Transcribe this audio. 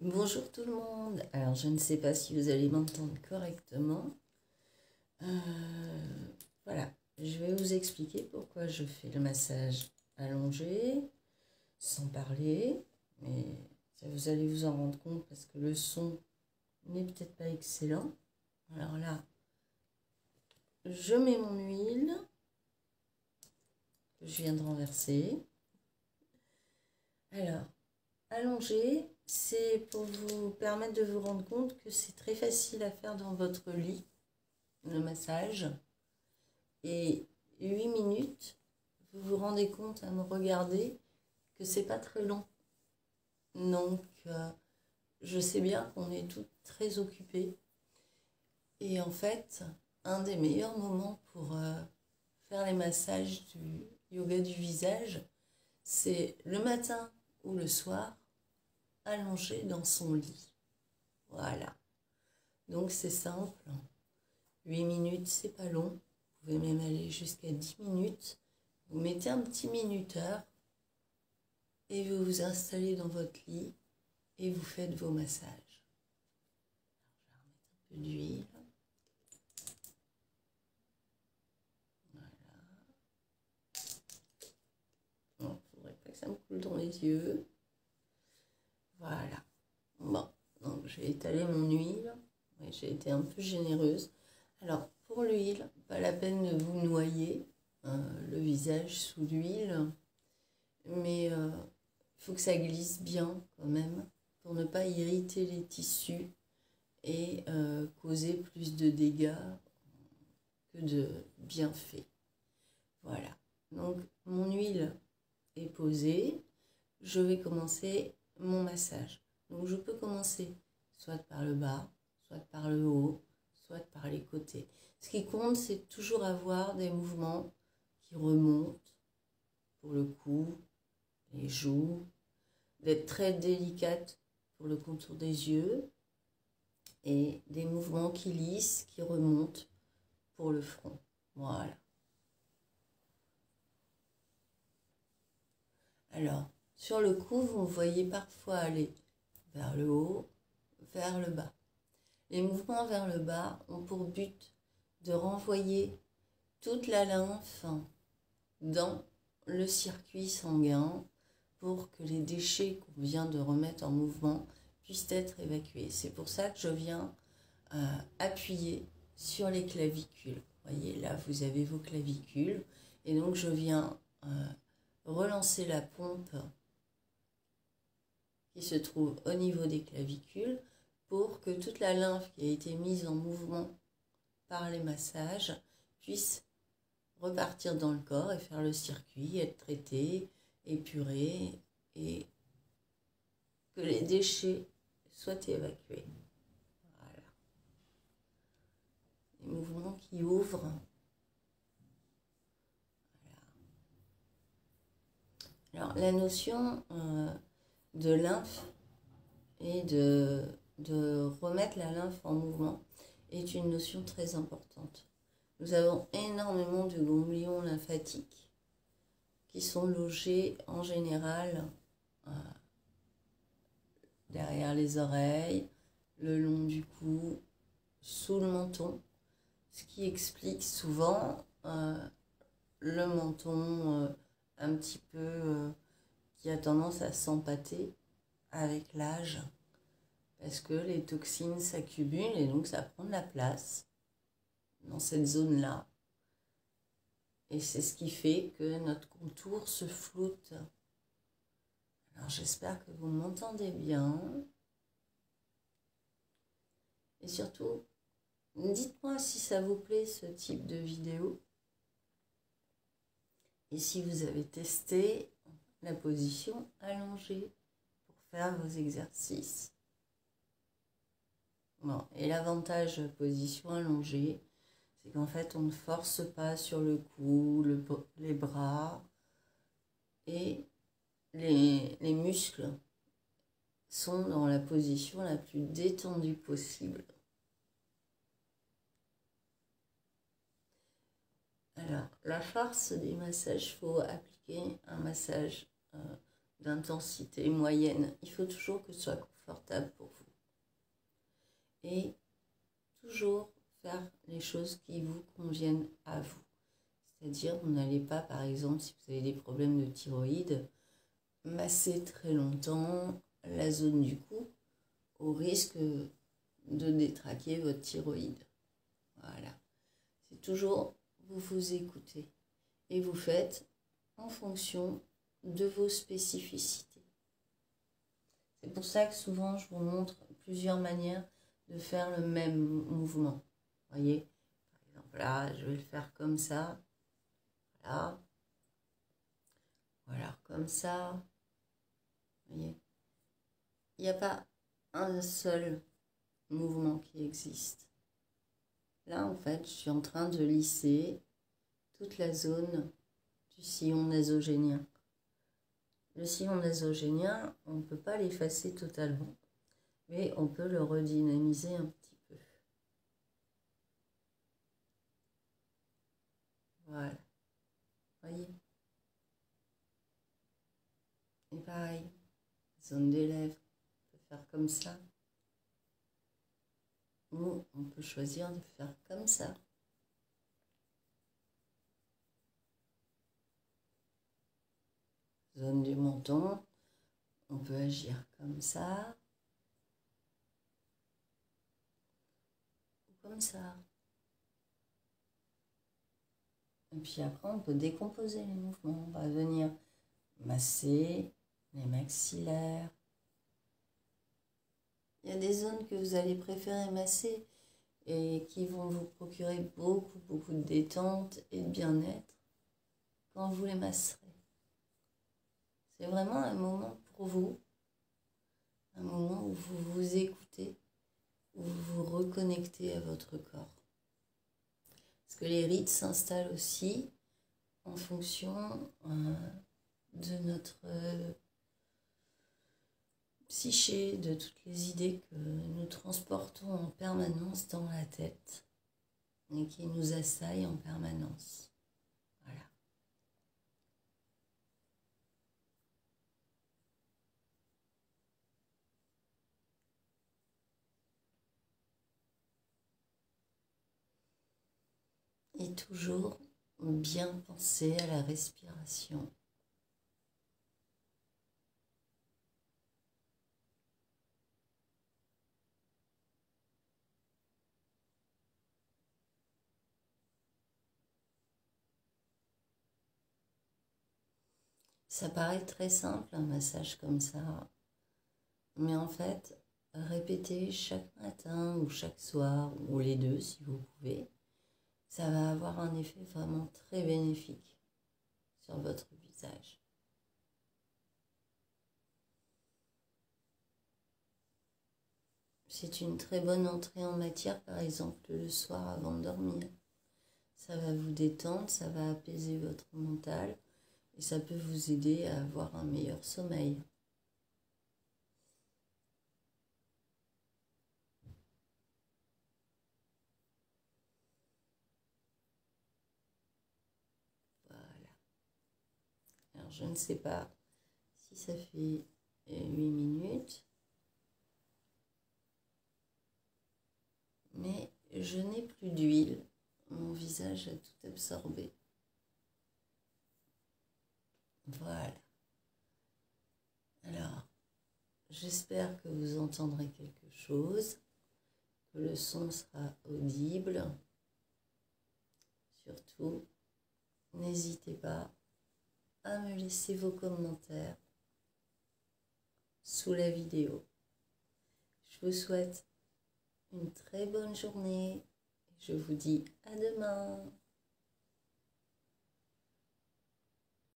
Bonjour tout le monde. Alors je ne sais pas si vous allez m'entendre correctement. Voilà, je vais vous expliquer pourquoi je fais le massage allongé, sans parler, mais ça, vous allez vous en rendre compte parce que le son n'est peut-être pas excellent. Alors là, je mets mon huile que je viens de renverser. Alors, allonger, c'est pour vous permettre de vous rendre compte que c'est très facile à faire dans votre lit, le massage. Et 8 minutes, vous vous rendez compte à me regarder que c'est pas très long. Donc, je sais bien qu'on est toutes très occupées. Et en fait, un des meilleurs moments pour faire les massages du yoga du visage, c'est le matin ou le soir, allongé dans son lit. Voilà. Donc, c'est simple. 8 minutes, c'est pas long. Vous pouvez même aller jusqu'à 10 minutes. Vous mettez un petit minuteur et vous vous installez dans votre lit et vous faites vos massages. Alors, je vais remettre un peu d'huile. Voilà. Il ne faudrait pas que ça me coule dans les yeux. Voilà. Bon, donc je vais étaler mon huile. Ouais, j'ai été un peu généreuse. Alors, pour l'huile, pas la peine de vous noyer le visage sous l'huile. Mais il faut que ça glisse bien quand même pour ne pas irriter les tissus et causer plus de dégâts que de bienfaits. Voilà, donc mon huile est posée, je vais commencer mon massage. Donc je peux commencer soit par le bas, soit par le haut, soit par les côtés. Ce qui compte, c'est toujours avoir des mouvements qui remontent pour le cou, les joues, d'être très délicate pour le contour des yeux et des mouvements qui lissent, qui remontent pour le front. Voilà. Alors, sur le cou, vous voyez parfois aller vers le haut, vers le bas. Les mouvements vers le bas ont pour but de renvoyer toute la lymphe dans le circuit sanguin pour que les déchets qu'on vient de remettre en mouvement puissent être évacués. C'est pour ça que je viens appuyer sur les clavicules. Vous voyez, là, vous avez vos clavicules. Et donc, je viens relancer la pompe qui se trouve au niveau des clavicules pour que toute la lymphe qui a été mise en mouvement par les massages puisse repartir dans le corps et faire le circuit, être traité, épuré et que les déchets soient évacués. Voilà. Les mouvements qui ouvrent. Voilà. Alors, la notion de lymphe et de remettre la lymphe en mouvement est une notion très importante. Nous avons énormément de ganglions lymphatiques qui sont logés en général derrière les oreilles, le long du cou, sous le menton, ce qui explique souvent le menton un petit peu qui a tendance à s'empâter avec l'âge parce que les toxines s'accumulent et donc ça prend de la place dans cette zone-là. Et c'est ce qui fait que notre contour se floute. Alors j'espère que vous m'entendez bien. Et surtout, dites-moi si ça vous plaît ce type de vidéo. Et si vous avez testé la position allongée pour faire vos exercices. Bon, et l'avantage de la position allongée, c'est qu'en fait, on ne force pas sur le cou, les bras, et les muscles sont dans la position la plus détendue possible. Alors, la force des massages, il faut appliquer un massage d'intensité moyenne. Il faut toujours que ce soit confortable pour vous. Et toujours faire les choses qui vous conviennent à vous. C'est-à-dire, vous n'allez pas, par exemple, si vous avez des problèmes de thyroïde, masser très longtemps la zone du cou au risque de détraquer votre thyroïde. Voilà. C'est toujours, vous vous écoutez et vous faites en fonction de vos spécificités. C'est pour ça que souvent, je vous montre plusieurs manières de faire le même mouvement. Vous voyez, par exemple, là, je vais le faire comme ça. Voilà. Voilà, comme ça. Vous voyez, il n'y a pas un seul mouvement qui existe. Là, en fait, je suis en train de lisser toute la zone du sillon nasogénien. Le sillon nasogénien, on ne peut pas l'effacer totalement, mais on peut le redynamiser un petit peu. Voilà. Voyez. Et pareil, zone des lèvres, on peut faire comme ça. Ou on peut choisir de faire comme ça. Zone du menton, on peut agir comme ça. Ou comme ça. Et puis après, on peut décomposer les mouvements. On va venir masser les maxillaires. Il y a des zones que vous allez préférer masser et qui vont vous procurer beaucoup de détente et de bien-être quand vous les masserez. C'est vraiment un moment pour vous, un moment où vous vous écoutez, où vous vous reconnectez à votre corps. Parce que les rites s'installent aussi en fonction de notre psyché, de toutes les idées que nous transportons en permanence dans la tête et qui nous assaillent en permanence. Voilà. Et toujours bien penser à la respiration. Ça paraît très simple, un massage comme ça, mais en fait, répéter chaque matin ou chaque soir, ou les deux si vous pouvez, ça va avoir un effet vraiment très bénéfique sur votre visage. C'est une très bonne entrée en matière, par exemple, le soir avant de dormir. Ça va vous détendre, ça va apaiser votre mental et ça peut vous aider à avoir un meilleur sommeil. Voilà. Alors, je ne sais pas si ça fait 8 minutes, mais je n'ai plus d'huile. Mon visage a tout absorbé. Voilà. Alors, j'espère que vous entendrez quelque chose, que le son sera audible. Surtout, n'hésitez pas à me laisser vos commentaires sous la vidéo. Je vous souhaite une très bonne journée. Je vous dis à demain.